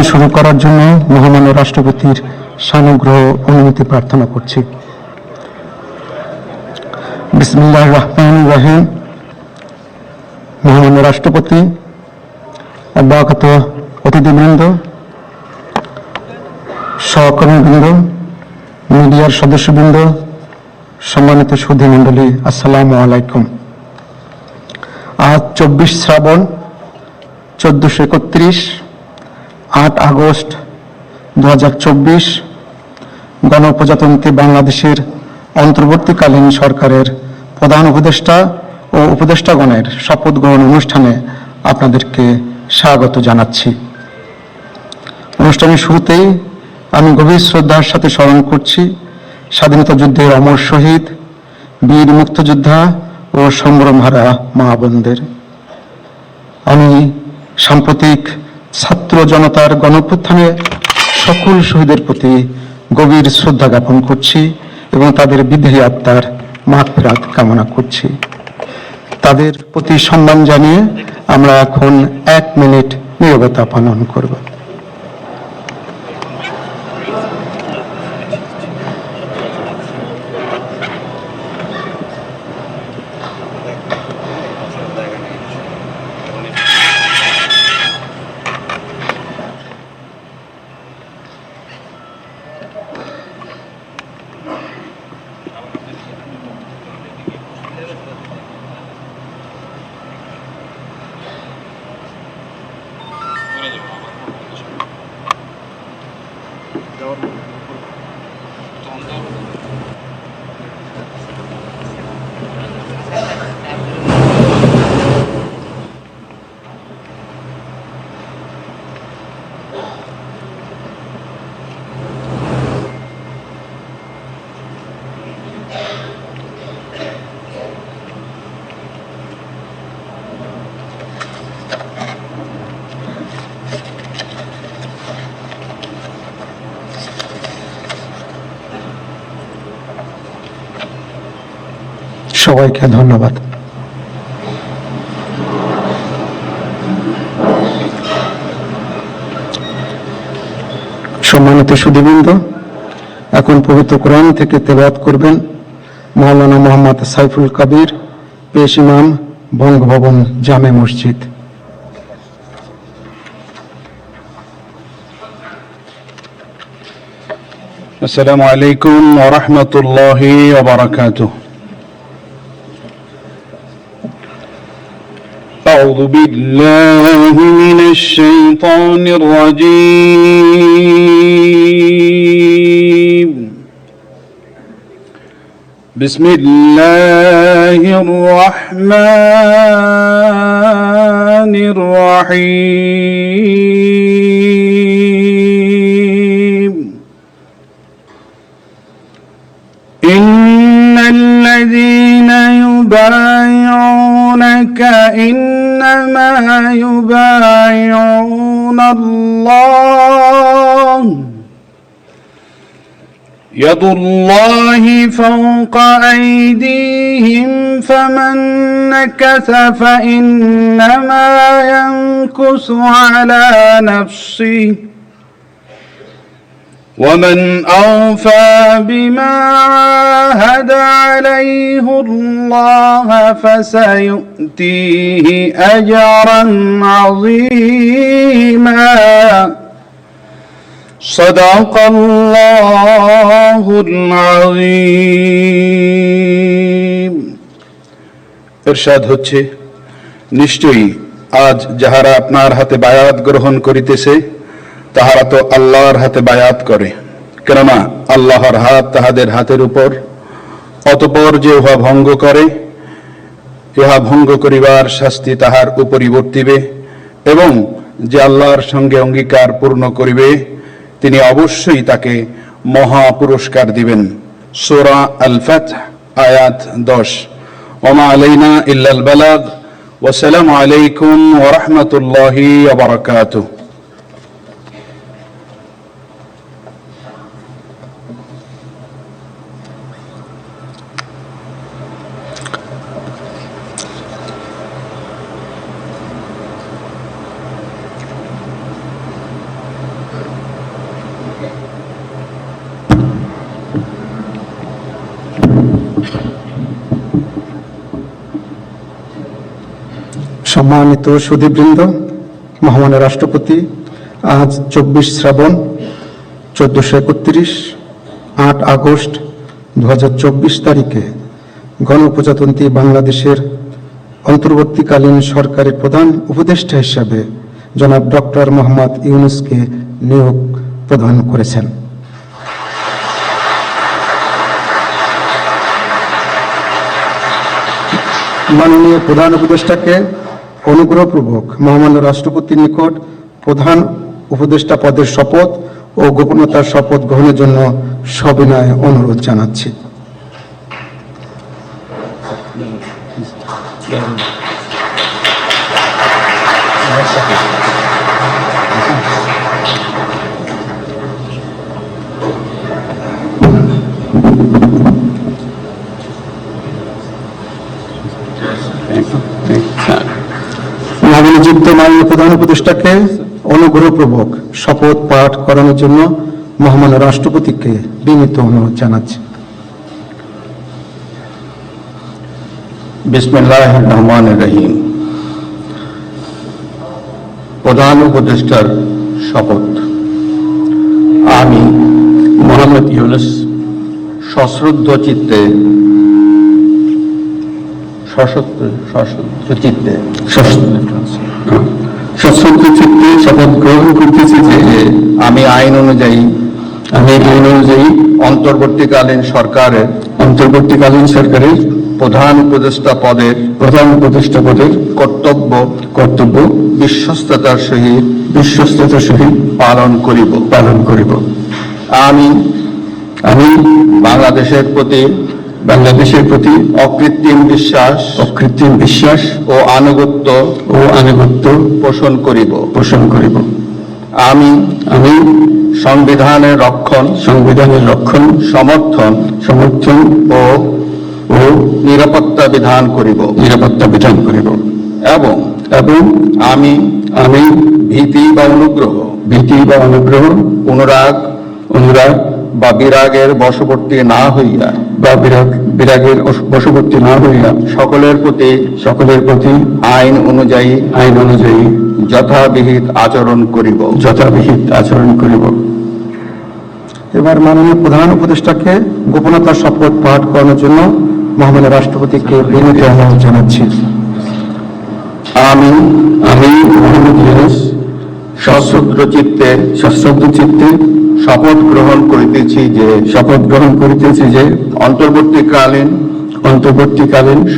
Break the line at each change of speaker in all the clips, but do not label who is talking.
শুরু করার জন্য মহামান্য রাষ্ট্রপতির সানুগ্রহ অনুমতি প্রার্থনা করছি। বিসমিল্লাহির রহমানির রহিম। মহামান্য রাষ্ট্রপতি, অব্যাহত অতিথিবৃন্দ, সহকর্মীবৃন্দ, মিডিয়ার সদস্যবৃন্দ, সম্মানিত সুধীমণ্ডলী, আসসালামু আলাইকুম। আজ 24 শ্রাবণ 1431, 8 আগস্ট 2024 গণপ্রজাতন্ত্রী বাংলাদেশের অন্তর্বর্তীকালীন সরকারের প্রধান উপদেষ্টা ও উপদেষ্টাগণের শপথ গ্রহণ অনুষ্ঠানে আপনাদেরকে স্বাগত জানাচ্ছি। অনুষ্ঠানের শুরুতেই আমি গভীর শ্রদ্ধার সাথে স্মরণ করছি স্বাধীনতা যুদ্ধের অমর শহীদ, বীর মুক্তিযোদ্ধা ও সংগ্রামহারা মা বোনদের। আমি সাম্প্রতিক ছাত্র জনতার গণঅভ্যুত্থানে সকল শহীদের প্রতি গভীর শ্রদ্ধা জ্ঞাপন করছি এবং তাদের বিদেহী আত্মার মাগফিরাত কামনা করছি। তাদের প্রতি সম্মান জানিয়ে আমরা এখন 1 মিনিট নীরবতা পালন করব। সবাইকে ধন্যবাদ। সম্মানিত সুধীবৃন্দ, এখন পবিত্র কোরআন থেকে তেলাওয়াত করবেন মাওলানা মোহাম্মদ সাইফুল কবির, পেশ ইমাম, বঙ্গভবন জামে মসজিদ।
আসসালামু আলাইকুম ওয়া রাহমাতুল্লাহি ওয়া বারাকাতুহু। أعوذ بالله من الشيطان الرجيم. بسم الله الرحمن الرحيم. إن الذين يبايعونك إنما يبايعون الله يد الله فوق أيديهم فمن نكث فإنما ينكث على نفسه ومن أوفى بما عاهد عليه الله فسيؤتيه أجرا عظيما. صدق الله العظيم. ইরশাদ হচ্ছে, নিশ্চয়ই আজ যাহারা আপনার হাতে বায়াত গ্রহণ করিতেছে তাহারা তো আল্লাহর হাতে বায়াত করে, কেননা আল্লাহর হাত তাহাদের হাতের উপর। অতঃপর যে উহা ভঙ্গ করে, ইহা ভঙ্গ করিবার শাস্তি তাহার উপরই বর্তিবে, এবং যে আল্লাহর সঙ্গে অঙ্গীকার পূর্ণ করিবে তিনি অবশ্যই তাকে মহা পুরস্কার দিবেন। সূরা আল ফাতহ আয়াত 10। ওমা আলাইনা ইল্লাল বালাগ। ওয়াসসালামু আলাইকুম ওয়া রাহমাতুল্লাহি ওয়া বারাকাতুহু।
সম্মানিত সুধীবৃন্দ, মহামান্য রাষ্ট্রপতি আজ 24 শ্রাবণ 1431 8 আগস্ট 2024 তারিখে গণপ্রজাতন্ত্রী বাংলাদেশের অন্তর্বর্তীকালীন সরকারের প্রধান উপদেষ্টা হিসাবে জনাব ডক্টর মোহাম্মদ ইউনূসকে নিয়োগ প্রদান করেছেন। মাননীয় প্রধান উপদেষ্টাকে অনুগ্রহপূর্বক মহামান্য রাষ্ট্রপতির নিকট প্রধান উপদেষ্টা পদের শপথ ও গোপনীয়তার শপথ গ্রহণের জন্য সবিনয় অনুরোধ জানাচ্ছি। নবনিযুক্ত মাননীয় প্রধান উপদেষ্টাকে অনুগ্রহপূর্বক শপথ পাঠ করানোর জন্য মহামান্য রাষ্ট্রপতিকে বিনীত অনুরোধ জানাচ্ছি।
বিসমিল্লাহির রহমানির রহিম। প্রধান উপদেষ্টার শপথ। আমি মোহাম্মদ ইউনূস সশ্রদ্ধ চিত্তে শপথ গ্রহণ করতেছি যে আমি আইন অনুযায়ী অন্তর্বর্তীকালীন সরকারের প্রধান উপদেষ্টা পদের কর্তব্য বিশ্বস্ততার সহিত পালন করিব। আমি বাংলাদেশের প্রতি অকৃত্রিম বিশ্বাস ও আনুগত্য পোষণ করিব। আমি সংবিধানের রক্ষণ সমর্থন ও নিরাপত্তা বিধান করিব এবং আমি ভীতি বা অনুগ্রহ অনুরাগ বা বিরাগের বশবর্তী না হইয়া সকলের প্রতি আইন অনুযায়ী যথাবিহিত আচরণ করিব।
এবার মাননীয় প্রধান উপদেষ্টাকে গোপনীয়তার শপথ পাঠ করানোর জন্য মহামান্য রাষ্ট্রপতিকে বিনীত অনুরোধ জানাচ্ছি।
আমি মোহাম্মদ ইউনূস সশ্রদ্ধ চিত্তে শপথ গ্রহণ করিতেছি যে অন্তর্বর্তীকালীন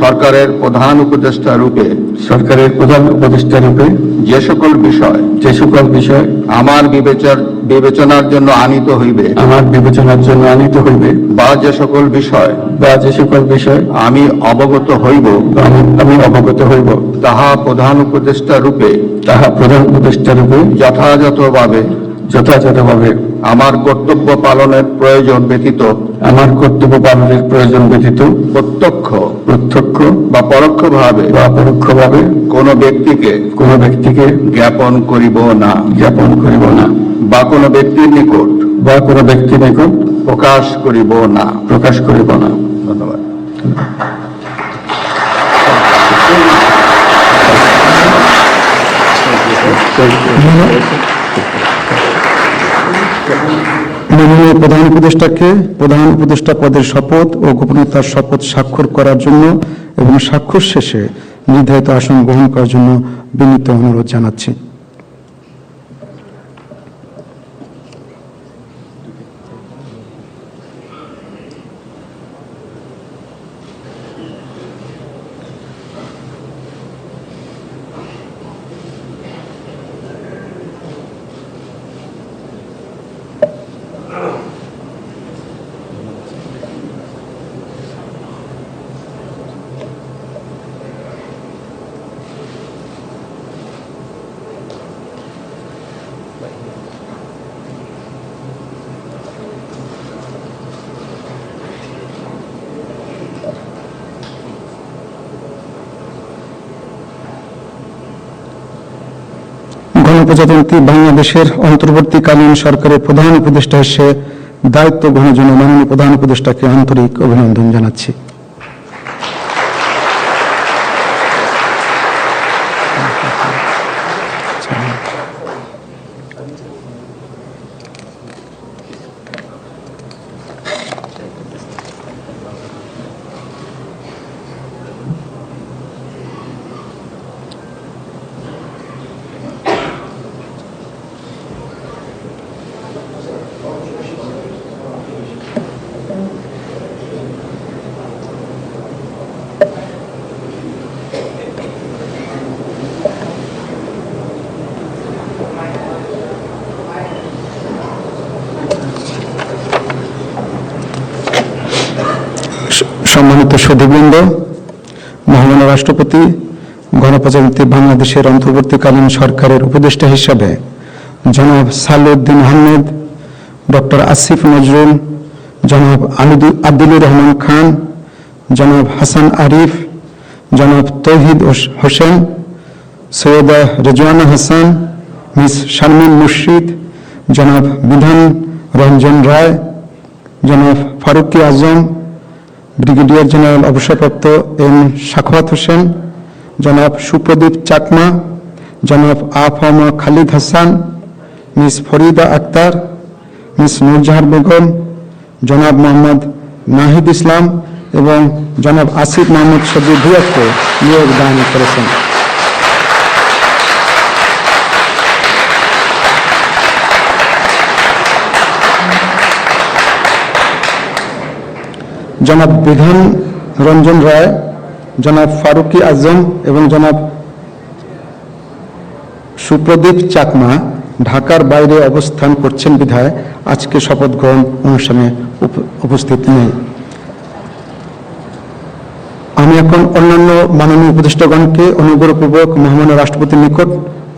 সরকারের প্রধান উপদেষ্টা রূপে যে সকল বিষয় আমার বিবেচনার জন্য আনিত হইবে বা যে সকল বিষয় আমি অবগত হইব তাহা প্রধান উপদেষ্টা রূপে যথাযথভাবে আমার কর্তব্য পালনের প্রয়োজন ব্যতীত প্রত্যক্ষ বা পরোক্ষভাবে কোনো ব্যক্তিকে জ্ঞাপন করিব না বা কোনো ব্যক্তির নিকট প্রকাশ করিব না। ধন্যবাদ।
মাননীয় প্রধান উপদেষ্টাকে প্রধান উপদেষ্টা পদের শপথ ও গোপনীয়তার শপথ স্বাক্ষর করার জন্য এবং স্বাক্ষর শেষে নির্ধারিত আসন গ্রহণ করার জন্য বিনীত অনুরোধ জানাচ্ছি। গণপ্রজাতন্ত্রী বাংলাদেশের অন্তর্বর্তীকালীন সরকারের প্রধান উপদেষ্টা হিসেবে দায়িত্ব গ্রহণের জন্য মাননীয় প্রধান উপদেষ্টাকে আন্তরিক অভিনন্দন জানাচ্ছি। সুধীবৃন্দ, মহামান্য রাষ্ট্রপতি গণপ্রজাতন্ত্রী বাংলাদেশের অন্তর্বর্তীকালীন সরকারের উপদেষ্টা হিসাবে জনাব সালাউদ্দিন আহমেদ, ডক্টর আসিফ নজরুল, জনাব আদিলুর রহমান খান, জনাব হাসান আরিফ, জনাব তৌহিদ হোসেন, সৈয়দা রেজওয়ানা হাসান, মিস শারমিন মুর্শিদ, জনাব বিধান রঞ্জন রায়, জনাব ফারুকি আজম, ব্রিগেডিয়ার জেনারেল অবসরপ্রাপ্ত এম সাখাওয়াত হোসেন, জনাব সুপ্রদীপ চাকমা, জনাব আফামা খালিদ হাসান, মিস ফরিদা আক্তার, মিস নূরজাহান বেগম, জনাব মোহাম্মদ নাহিদ ইসলাম এবং জনাব আসিফ মাহমুদ সবুর ভূঁইয়াকে নিয়োগ দান করেছেন। জনাব বিধান রঞ্জন রায়, জনাব ফারুকি আজম এবং জনাব সুপ্রদীপ চাকমা ঢাকার বাইরে অবস্থান করছেন বিধায় আজকে শপথ গ্রহণ অনুষ্ঠানে উপস্থিত নেই। আমি এখন অন্যান্য মাননীয় উপদেষ্টাগণকে অনুগ্রহপূর্বক মহামান্য রাষ্ট্রপতির নিকট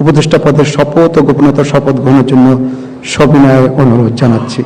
উপদেষ্টা পদের শপথ ও গোপনীয়তার শপথ গ্রহণের জন্য সবিনয়ে অনুরোধ জানাচ্ছি।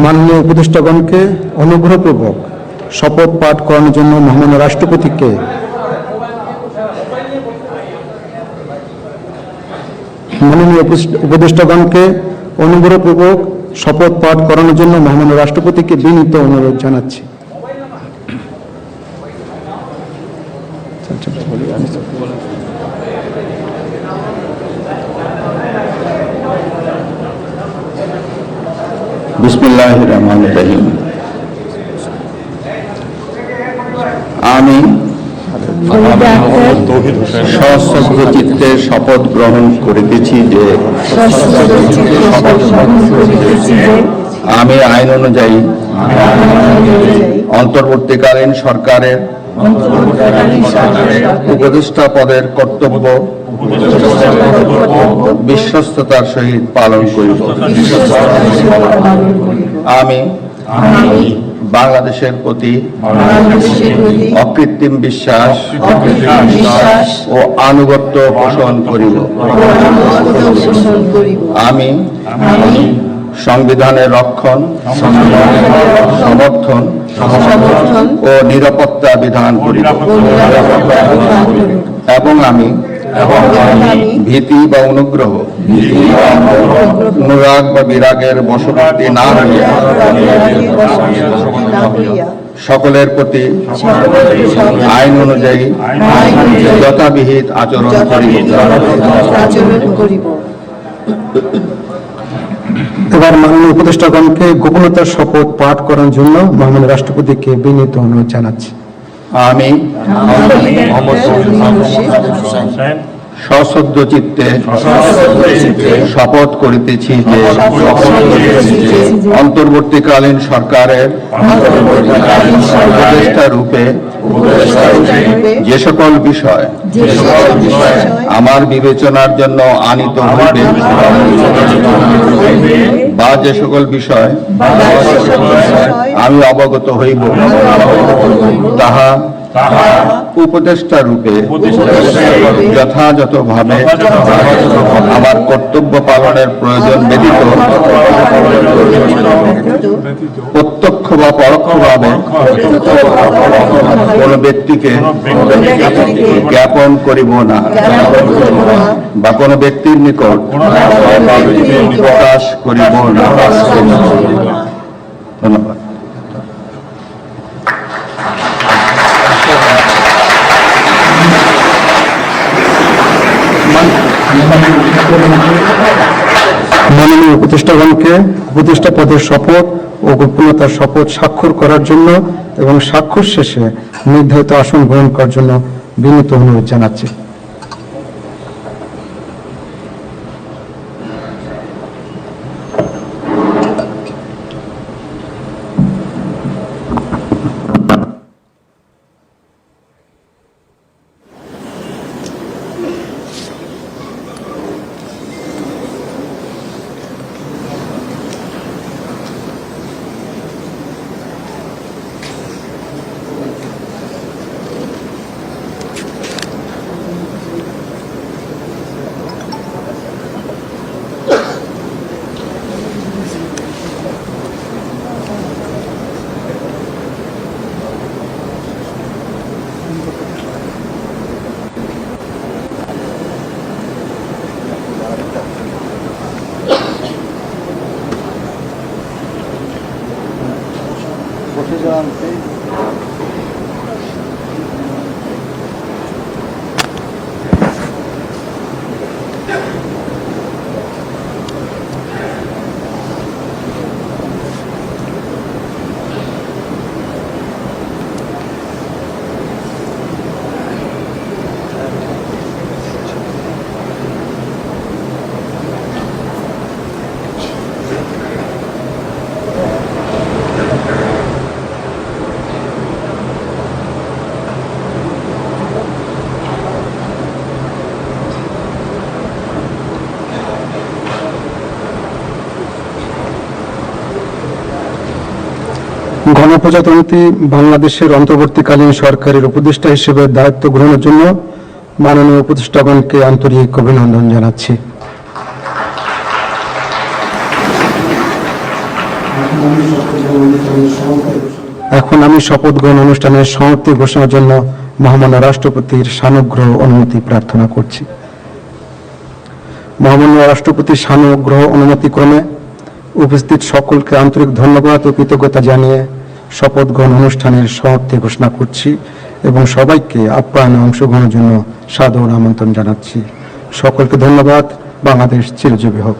মাননীয় উপদেষ্টাগণকে অনুগ্রহপূর্বক শপথ পাঠ করানোর জন্য মহামান্য রাষ্ট্রপতিকে বিনীত অনুরোধ জানাচ্ছি।
বিসমিল্লাহির রহমানির রহিম। আমি সশ্রদ্ধ চিত্তে শপথ গ্রহণ করিতেছি যে আমি আইন অনুযায়ী অন্তর্বর্তীকালীন সরকারের উপদেষ্টা পদের কর্তব্য বিশ্বস্ততার সহিত পালন করিব। আমি বাংলাদেশের প্রতি অকৃত্রিম বিশ্বাস ও আনুগত্য পোষণ করিব। আমি সংবিধানের রক্ষণ, সমর্থন ও নিরাপত্তা বিধান করিব এবং আমি ভীতি বা অনুগ্রহ, অনুরাগ বা বিরাগের বশবর্তী না হইয়া সকলের প্রতি আইন অনুযায়ী যথাবিহিত আচরণ করিব।
এবার মাননীয় উপদেষ্টাগণকে গোপনীয়তার শপথ পাঠ করার জন্য মহামান্য রাষ্ট্রপতিকে বিনীত অনুরোধ জানাচ্ছি।
আমি সশ্রদ্ধ চিত্তে শপথ করিতেছি যে অন্তর্বর্তীকালীন সরকারের উপদেষ্টা রূপে যে সকল বিষয় আমার বিবেচনার জন্য আনিত হইবে বা যে সকল বিষয় আমি অবগত হইব তাহা উপদেষ্টা রূপে যথাযথভাবে আমার কর্তব্য পালনের প্রয়োজন ব্যতীত প্রত্যক্ষ বা পরোক্ষভাবে কোন ব্যক্তিকে জ্ঞাপন করিব না বা কোন ব্যক্তির নিকট প্রকাশ করিব না। ধন্যবাদ।
মাননীয় উপদেষ্টাগণকে উপদেষ্টা পদের শপথ ও গোপনীয়তার শপথ স্বাক্ষর করার জন্য এবং স্বাক্ষর শেষে নির্ধারিত আসন গ্রহণ করার জন্য বিনীত অনুরোধ জানাচ্ছি। গণপ্রজাতন্ত্রী বাংলাদেশের অন্তর্বর্তীকালীন সরকারের উপদেষ্টা হিসেবে দায়িত্ব গ্রহণের জন্য মাননীয় উপদেষ্টাগণকে আন্তরিক অভিনন্দন জানাচ্ছি। এখন আমি শপথ গ্রহণ অনুষ্ঠানের সমাপ্তি ঘোষণার জন্য মহামান্য রাষ্ট্রপতির সানুগ্রহ অনুমতি প্রার্থনা করছি। মহামান্য রাষ্ট্রপতির সানুগ্রহ অনুমতি ক্রমে উপস্থিত সকলকে আন্তরিক ধন্যবাদ ও কৃতজ্ঞতা জানিয়ে শপথ গ্রহণ অনুষ্ঠানের সমাপ্তি ঘোষণা করছি এবং সবাইকে আপ্যায়নে অংশগ্রহণের জন্য সাদর আমন্ত্রণ জানাচ্ছি। সকলকে ধন্যবাদ। বাংলাদেশ চিরজীবী হোক।